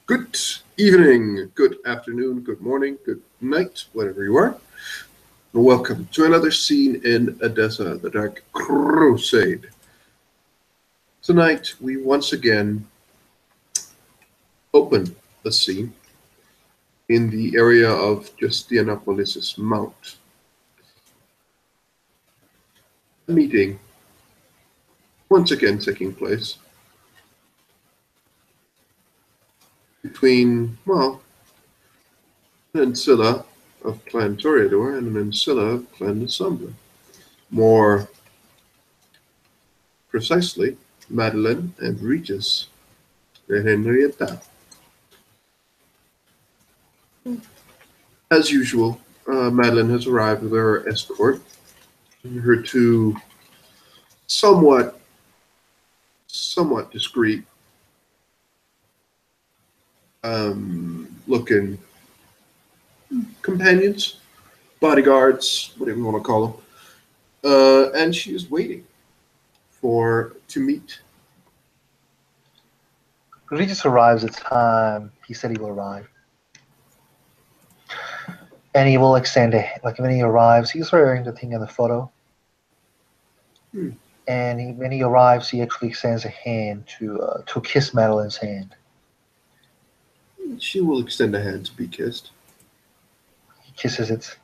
Good evening, good afternoon, good morning, good night, whatever you are. Welcome to another scene in Edessa, the Dark Crusade. Tonight, we once again open a scene in the area of Justianopolis' Mount. A meeting once again taking place between, an ancilla of Clan Toreador and an ancilla of Clan Assombra. More precisely, Madeline and Regis de Henrietta. As usual, Madeline has arrived with her escort, her two somewhat, somewhat discreet looking companions, bodyguards, whatever you want to call them, and she is waiting to meet. Regis arrives at time he said he will arrive. And he will extend like when he arrives, he's wearing the thing in the photo. And when he arrives, he actually extends a hand to kiss Madeline's hand. She will extend a hand to be kissed. He kisses it.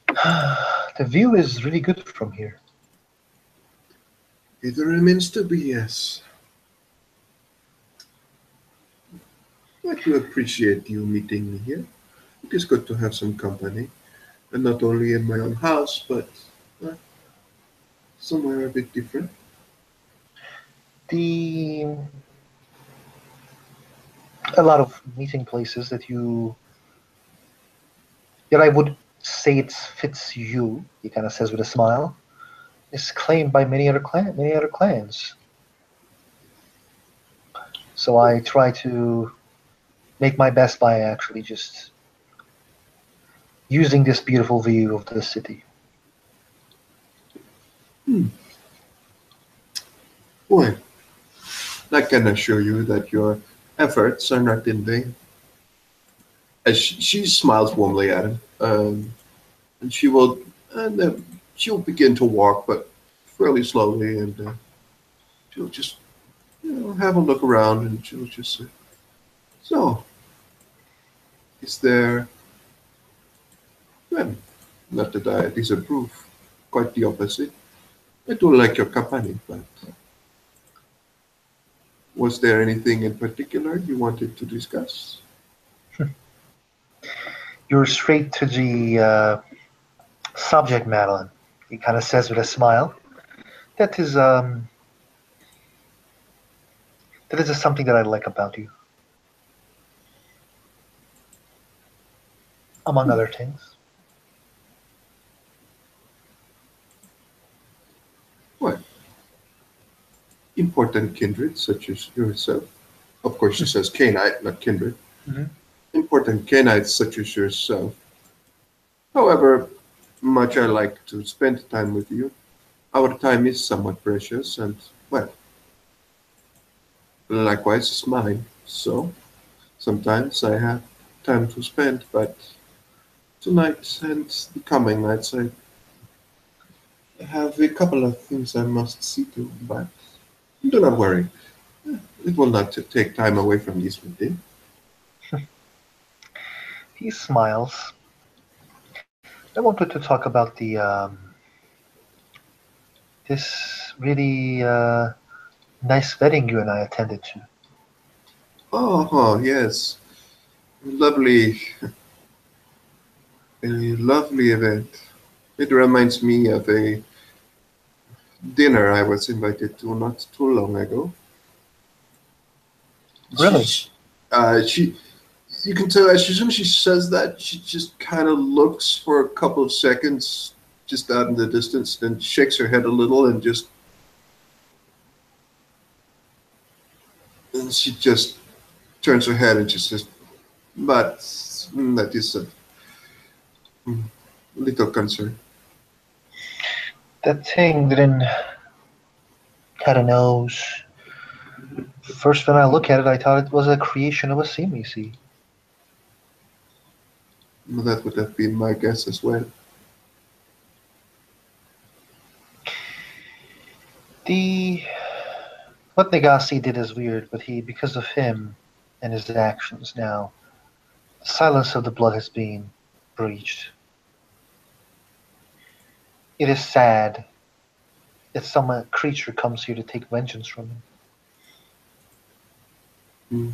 The view is really good from here. It remains to be, yes. I do appreciate you meeting me here. It is good to have some company, and not only in my own house, but somewhere a bit different. A lot of meeting places that I would say it fits you, he kind of says with a smile, is claimed by many other clans. So I try to make my best by actually just using this beautiful view of the city. Well, I can assure you that your efforts are not in vain. As she smiles warmly at him, and she'll begin to walk, but fairly slowly, and she'll just have a look around, and she'll just say, "So, is there?" Well, not that I disapprove. Quite the opposite. I do like your company, but was there anything in particular you wanted to discuss? You're straight to the subject, Madeline. He kind of says with a smile. That is something that I like about you, among other things. What? Important kindred such as yourself. Of course, she says canite, not kindred. Mm-hmm. Important canites such as yourself. However much I like to spend time with you, our time is somewhat precious, and, well, likewise is mine. So, sometimes I have time to spend, but tonight and the coming nights I have a couple of things I must see to, but do not worry. It will not take time away from this meeting. He smiles. I wanted to talk about this really nice wedding you and I attended to. Oh, yes. Lovely, a lovely event. It reminds me of a dinner I was invited to not too long ago. Really? She, you can tell as soon as she says that, she just kind of looks for a couple of seconds, just out in the distance, then shakes her head a little, and she just turns her head and just says, "But that is a little concern." That thing didn't had a nose First, when I look at it, I thought it was a creation of a sim, you see. That would have been my guess as well. The What Nagasi did is weird, but because of him and his actions now, the silence of the blood has been breached. It is sad that some creature comes here to take vengeance from him. Mm.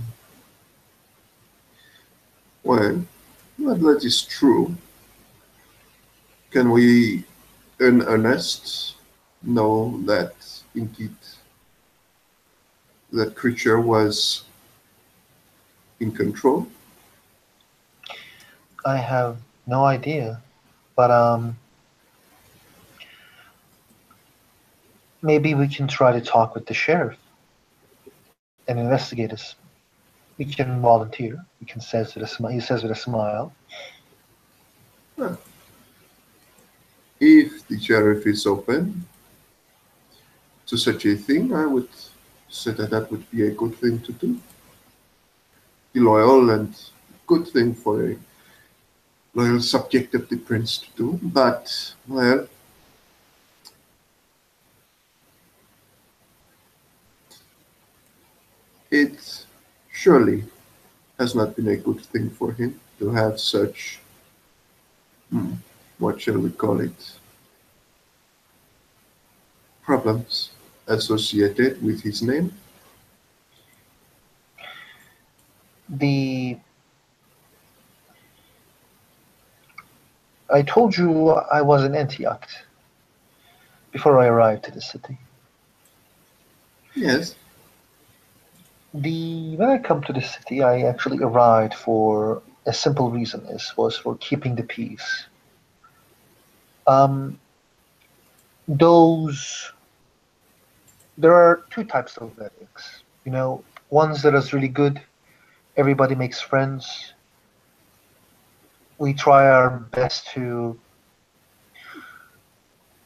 Well, that is true. Can we, in earnest, know that indeed that creature was in control? I have no idea, but maybe we can try to talk with the sheriff and investigate us. We can volunteer. We can says with a smile. He says with a smile. Well, if the sheriff is open to such a thing, I would say that that would be a good thing to do. Be loyal and good thing for a loyal subject of the prince to do. But, well, it surely has not been a good thing for him to have such, hmm, what shall we call it, problems associated with his name. The I told you I was in Antioch before I arrived to the city. Yes. The When I come to the city, I actually arrived for a simple reason. This was for keeping the peace. Um, those There are two types of weddings. Ones that is really good. Everybody makes friends. We try our best to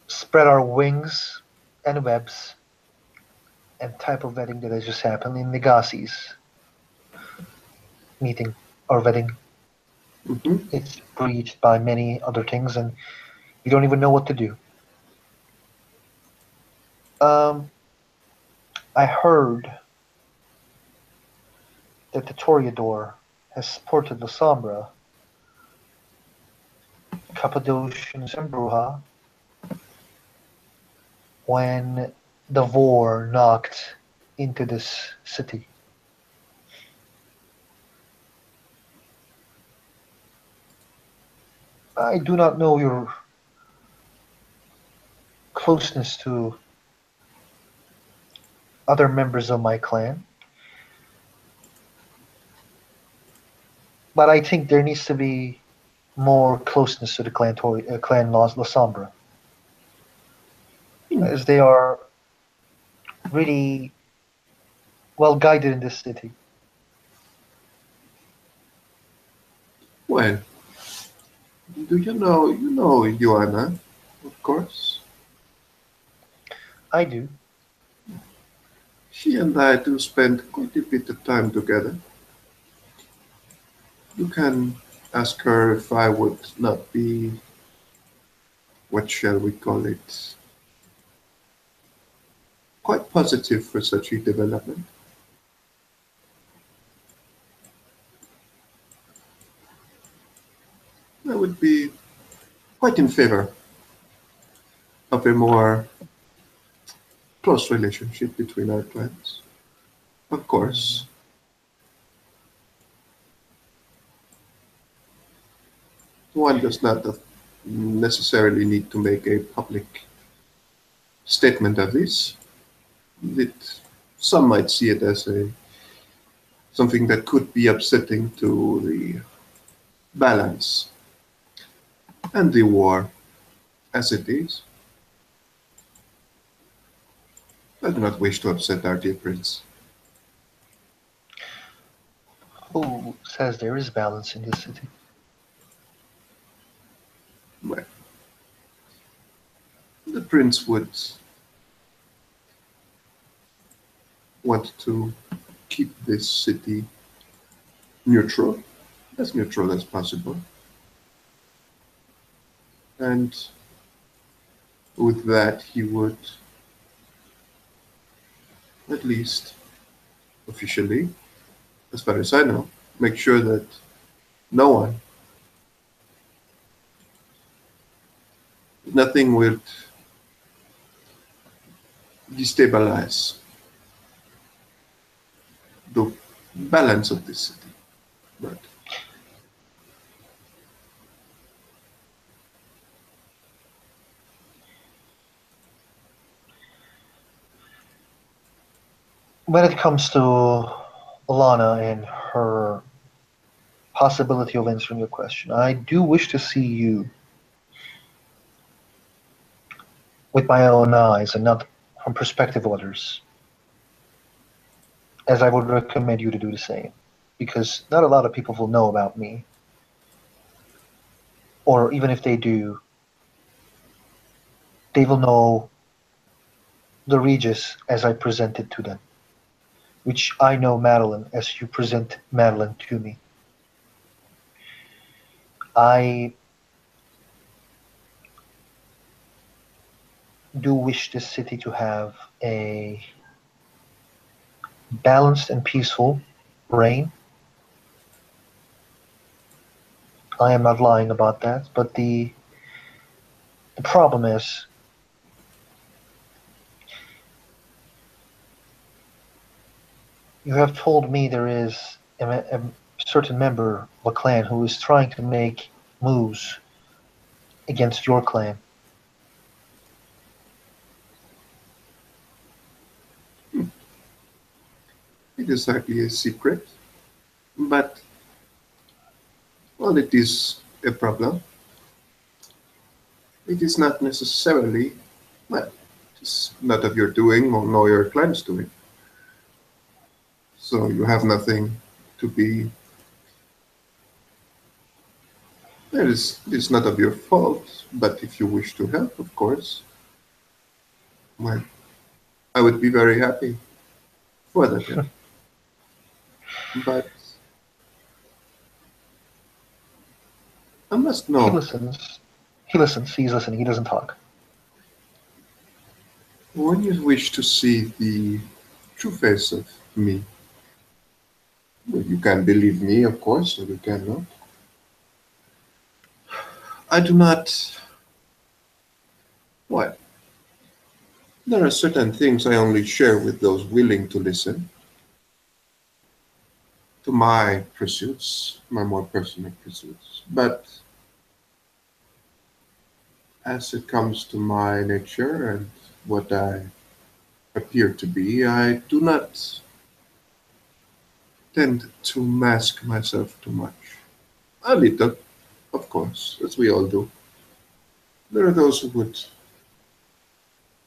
spread our wings and webs. And type of wedding that has just happened in Nagasi's meeting or wedding. Hmm. It's breached by many other things, and you don't even know what to do. Um, I heard that the Toreador has supported the Sombra, Cappadocians, and Bruja when the war knocked into this city. I do not know your closeness to other members of my clan, but I think there needs to be more closeness to the clan La Sombra, as they are really well guided in this city. Well, do you know, Joanna, of course. I do. She and I do spend quite a bit of time together. You can ask her if I would not be, what shall we call it, quite positive for such a development. I would be quite in favor of a more close relationship between our clans. Of course, one does not necessarily need to make a public statement of this. It, some might see it as a something that could be upsetting to the balance and the war as it is. I do not wish to upset our dear prince. Who says there is balance in this city? Well, the prince would want to keep this city neutral, as neutral as possible. And with that, he would, at least officially, as far as I know, make sure that no one, nothing would destabilize the balance of this city. But When it comes to Alana and her possibility of answering your question, I do wish to see you with my own eyes and not from perspective of others, as I would recommend you to do the same, because not a lot of people will know about me, or even if they do, they will know the Regis as I present it to them, which I know Madeline as you present Madeline to me. I do wish this city to have a balanced and peaceful reign. I am not lying about that, but the problem is you have told me there is a certain member of a clan who is trying to make moves against your clan. it is hardly a secret. But, well, it is a problem. It is not necessarily, well, it's not of your doing or nor your clan's doing. So you have nothing to be, it's not of your fault, but if you wish to help, of course, well, I would be very happy for that help. But I must He know, listens. He listens. He's listening. He doesn't talk. when you wish to see the true face of me, well, you can believe me, of course, or you cannot. I do not, what? There are certain things I only share with those willing to listen to my pursuits, my more personal pursuits. But as it comes to my nature and what I appear to be, I do not tend to mask myself too much. A little, of course, as we all do. There are those who would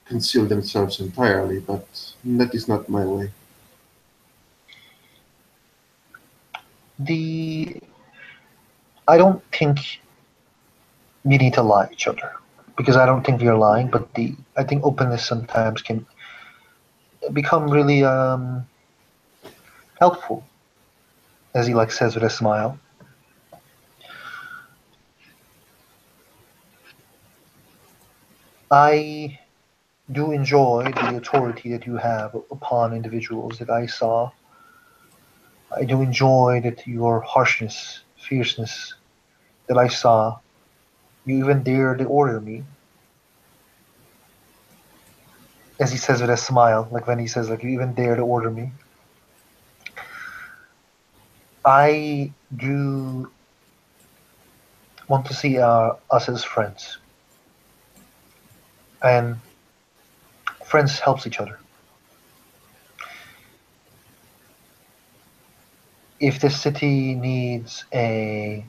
conceal themselves entirely, but that is not my way. The I don't think we need to lie to each other because I don't think we are lying. But the I think openness sometimes can become really helpful, as he like says with a smile. I do enjoy the authority that you have upon individuals that I saw. I do enjoy that your harshness, fierceness that I saw. You even dare to order me, as he says with a smile, like when he says, like, you even dare to order me. I do want to see us as friends, and friends helps each other. If the city needs a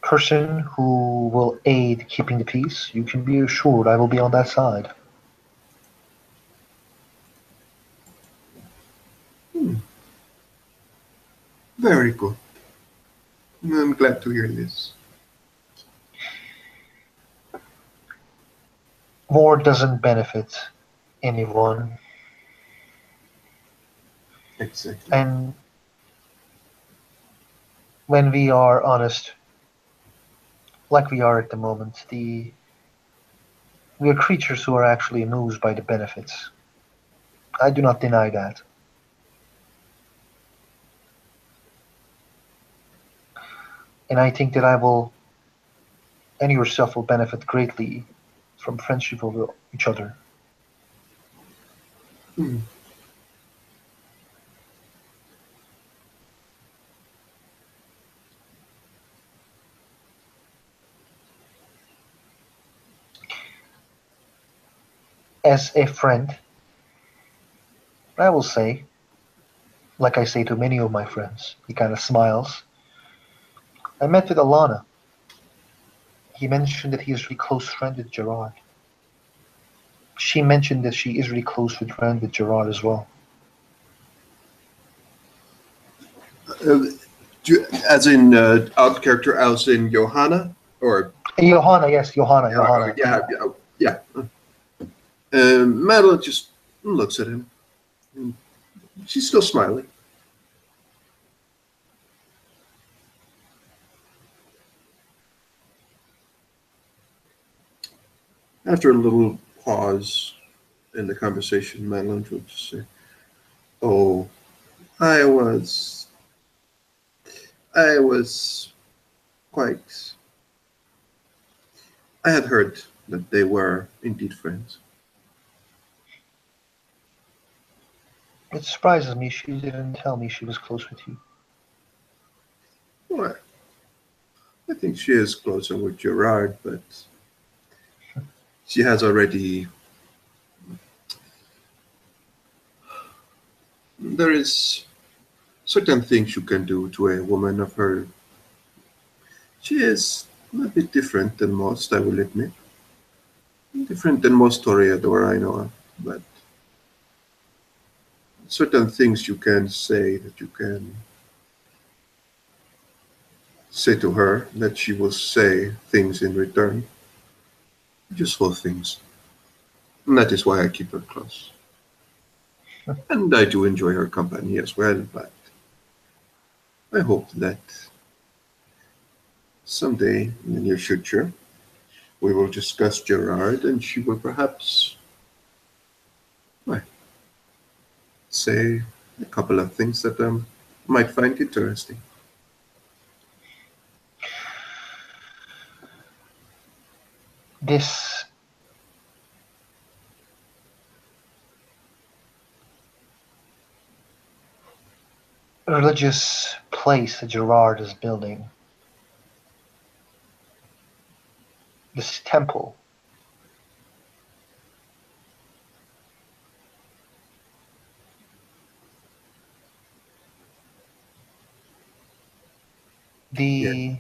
person who will aid keeping the peace, you can be assured I will be on that side. Hmm, very good. I'm glad to hear this. war doesn't benefit anyone, Exactly. and when we are honest, like we are at the moment, the we are creatures who are actually amused by the benefits. I do not deny that. And I think that I will, and yourself will benefit greatly from friendship with each other. Hmm. As a friend, I will say, like I say to many of my friends, he kind of smiles. I met with Alana. He mentioned that he is really close friend with Gerard. She mentioned that she is really close with friend with Gerard as well. Uh, as in out character, as in Johanna, or Johanna, yes, Johanna, Johanna. yeah, yeah, yeah. Madeline just looks at him. She's still smiling. After a little pause in the conversation, Madeline will just say, "Oh, I was, I was quite. I had heard that they were indeed friends. It surprises me she didn't tell me she was close with you. Well, I think she is closer with Gerard, but she has already. There is certain things you can do to a woman of her. She is a bit different than most, I will admit. Different than most Toreador I know of, but certain things you can say that you can say to her that she will say things in return, useful things. And that is why I keep her close. And I do enjoy her company as well, but I hope that someday in the near future we will discuss Gerard and she will perhaps well, say a couple of things that might find interesting. This religious place that Gerard is building, this temple, Yeah. the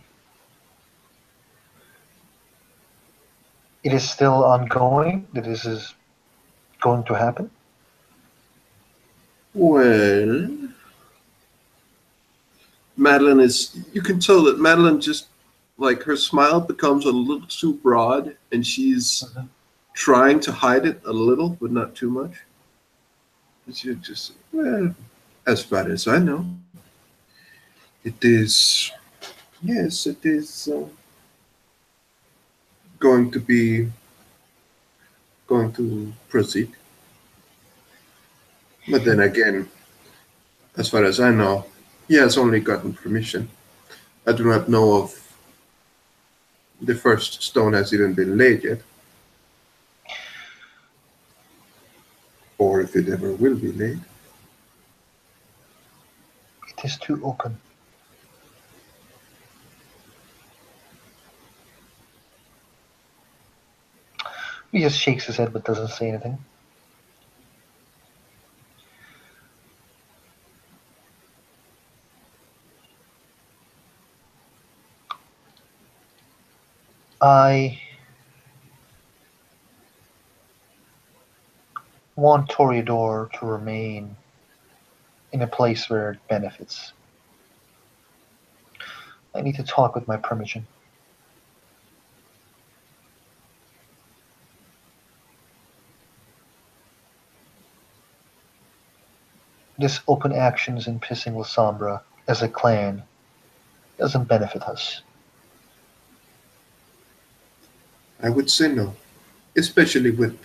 it is still ongoing, that this is going to happen. Well, Madeline is, you can tell that Madeline just, like, her smile becomes a little too broad and she's Mhm. trying to hide it a little, but not too much. She just, well, as far as I know, it is, yes, it is going to be, going to proceed. But then again, as far as I know, he has only gotten permission. I do not know if the first stone has even been laid yet, or if it ever will be laid. It is too open. He just shakes his head but doesn't say anything. I want Toreador to remain in a place where it benefits. I need to talk with my primogen. This open actions in pissing Lasombra as a clan doesn't benefit us. I would say no, especially with,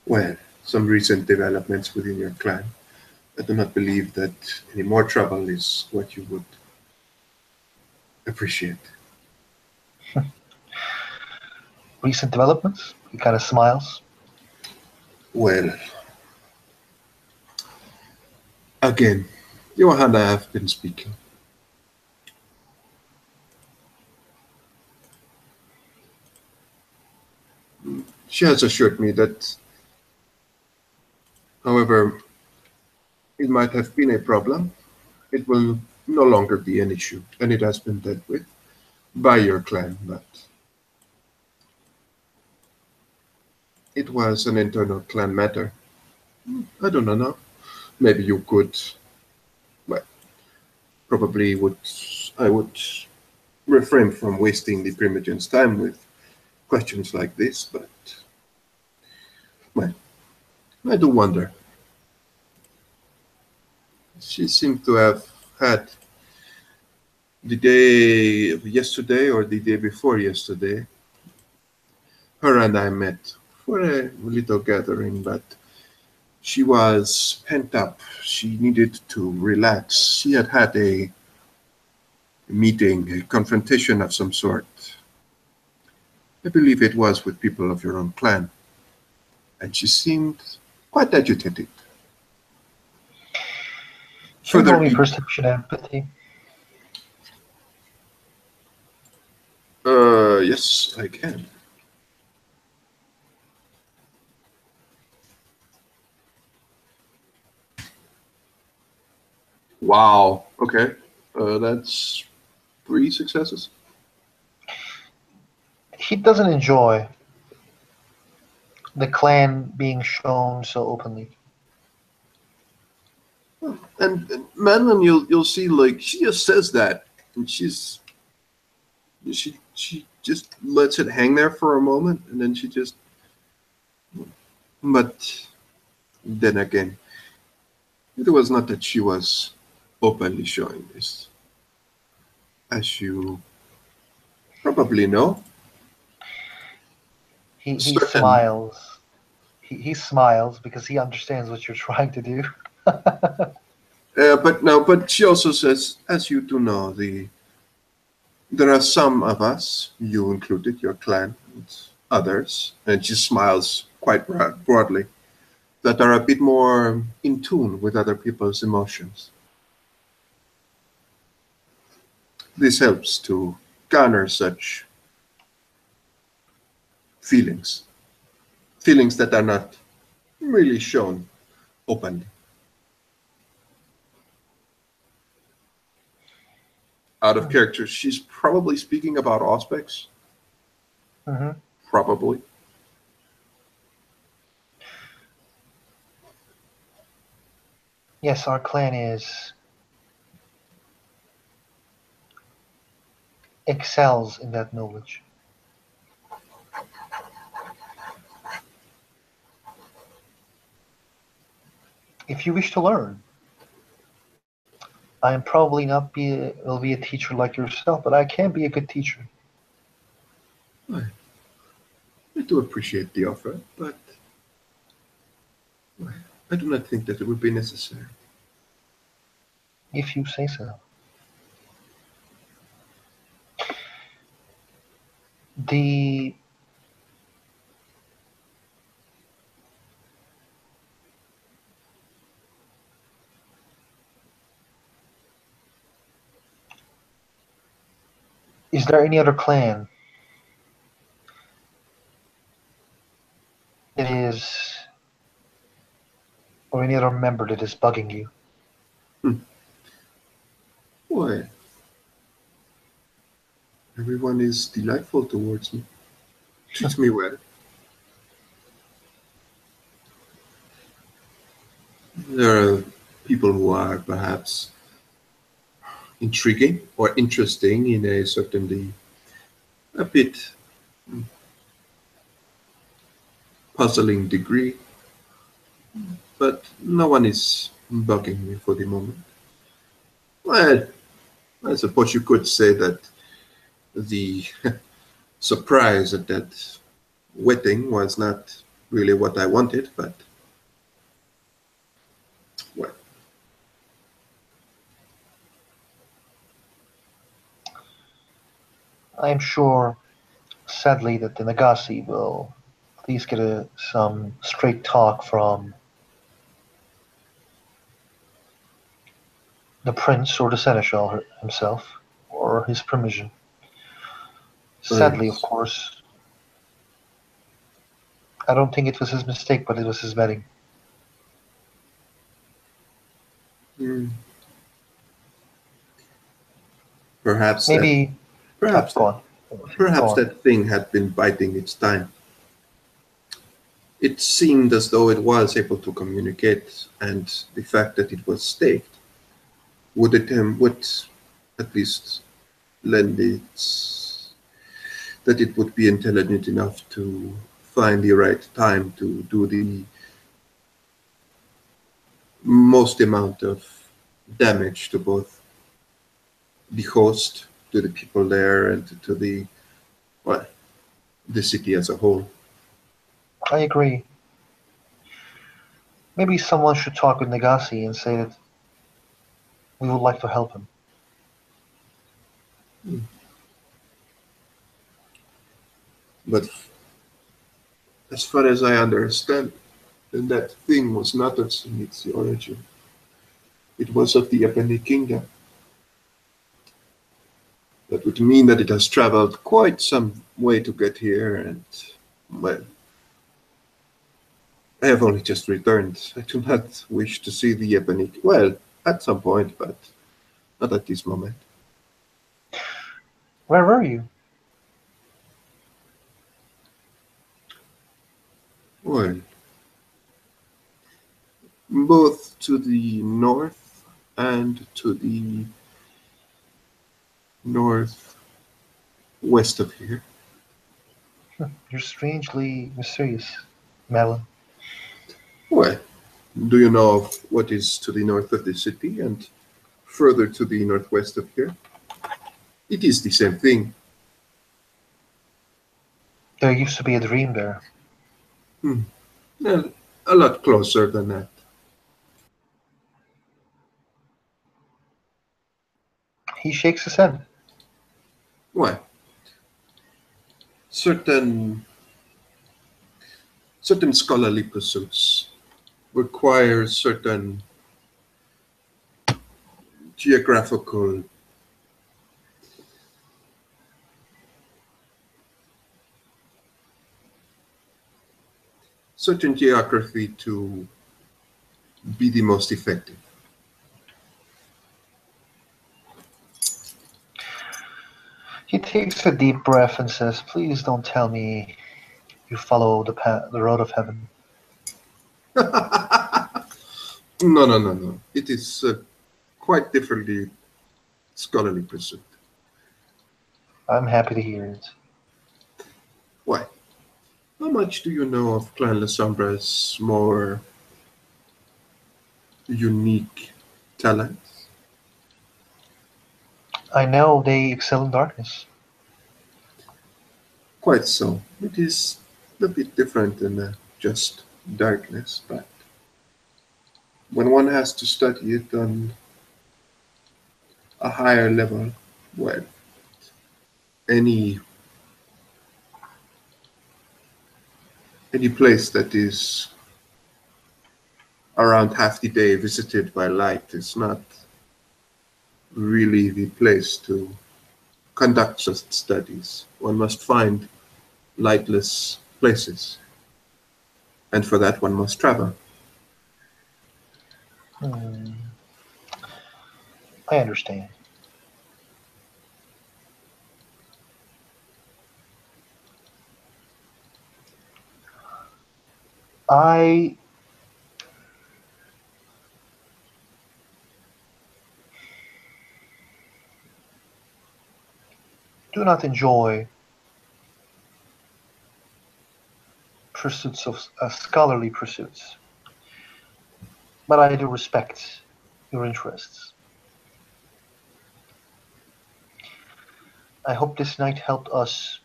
well, some recent developments within your clan. I do not believe that any more trouble is what you would appreciate. Recent developments? He kind of smiles. Well, again, Johanna have been speaking. She has assured me that, however it might have been a problem, it will no longer be an issue, and it has been dealt with by your clan, but it was an internal clan matter. I do not know. Maybe you could, well, probably would, I would refrain from wasting the Primogen's time with questions like this, but, well, I do wonder. She seemed to have had the day of yesterday or the day before yesterday, her and I met for a little gathering, but she was pent up. She needed to relax. She had had a meeting, a confrontation of some sort. I believe it was with people of your own clan, and she seemed quite agitated. Can Further, roll me perception empathy. yes, I can. Wow. Okay. That's 3 successes. He doesn't enjoy the clan being shown so openly. And Madeline, you'll see, like she just says that, and she just lets it hang there for a moment, and then she just. But then again, it was not that she was openly showing this, as you probably know. He Certain, smiles. He smiles because he understands what you're trying to do. but no, but she also says, as you do know, there are some of us, you included, your clan, and others, and she smiles quite broadly, that are a bit more in tune with other people's emotions. This helps to garner such feelings, feelings that are not really shown openly. Out of character, she's probably speaking about aspects, Hmm. probably. Yes, our clan is excels in that knowledge. If you wish to learn, I am probably not will be a teacher like yourself, but I can be a good teacher. I, I do appreciate the offer, but I do not think that it would be necessary. If you say so. The Is there any other clan that is, or any other member that is bugging you? Hmm. Why, everyone is delightful towards me, treats me well. There are people who are perhaps intriguing or interesting in a certainly a bit puzzling degree. but no one is bugging me for the moment. Well, I suppose you could say that the surprise at that wedding was not really what I wanted, but well, I'm sure, sadly, that the Nagasi will at least get some straight talk from the prince or the seneschal himself, or his permission. Sadly, of yes. course, I don't think it was his mistake, but it was his wedding. Mm, perhaps that, Maybe, perhaps go that, on, go perhaps on. that thing had been biding its time. It seemed as though it was able to communicate, and the fact that it was staked would at least lend its that it would be intelligent enough to find the right time to do the most amount of damage to both the host, to the people there, and to the well, the city as a whole. I agree. Maybe someone should talk with Nagasi and say that we would like to help him. But as far as I understand, that thing was not of its origin. It was of the Ebony Kingdom. That would mean that it has traveled quite some way to get here, and well, I have only just returned. I do not wish to see the Ebony. Well, at some point, but not at this moment. Where were you? Well, both to the north and to the northwest of here. You're strangely mysterious, Madeline. Well, do you know of what is to the north of the city and further to the northwest of here? It is the same thing. There used to be a dream there. Hmm. Well, a lot closer than that. He shakes his head. Well, certain certain scholarly pursuits require geographical certain geography to be the most effective. He takes a deep breath and says, "Please don't tell me you follow the road of heaven." No, no, no, no. It is quite differently scholarly pursuit. I'm happy to hear it. Why? How much do you know of Clan Lasombra's more unique talents? I know they excel in darkness. Quite so. It is a bit different than just darkness, but when one has to study it on a higher level, well, any any place that is around half the day visited by light is not really the place to conduct such studies. One must find lightless places, and for that one must travel. Hmm, I understand. I do not enjoy pursuits of scholarly pursuits. but I do respect your interests. I hope this night helped us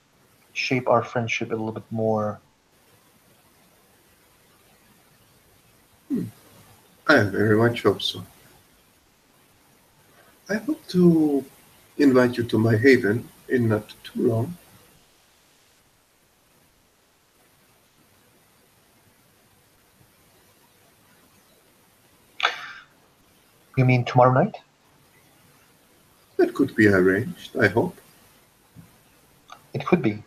shape our friendship a little bit more. I very much hope so. I hope to invite you to my haven in not too long. You mean tomorrow night? That could be arranged, I hope. It could be.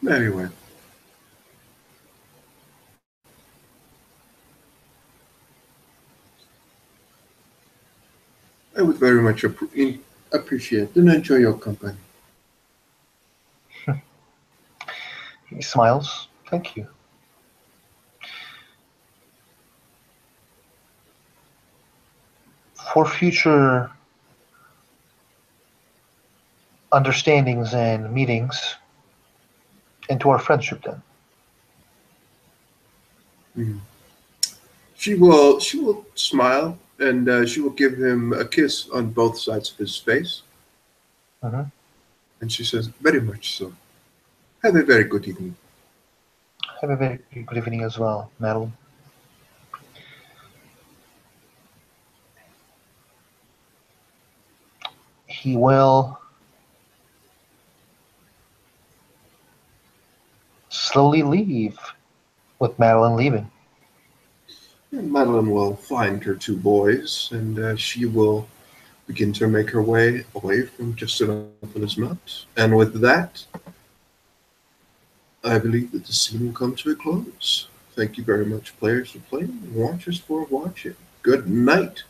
Very well. I would very much appreciate and enjoy your company. He smiles. Thank you. For future understandings and meetings, into our friendship then. Mm. She will smile and she will give him a kiss on both sides of his face. Mhm. And she says, "Very much so. Have a very good evening." Have a very good evening as well, Madeline. He will slowly leave with Madeline leaving. And Madeline will find her two boys, and she will begin to make her way away from just enough on his mount. And with that, I believe that the scene will come to a close. Thank you very much, players, for playing, and watchers for watching. Good night.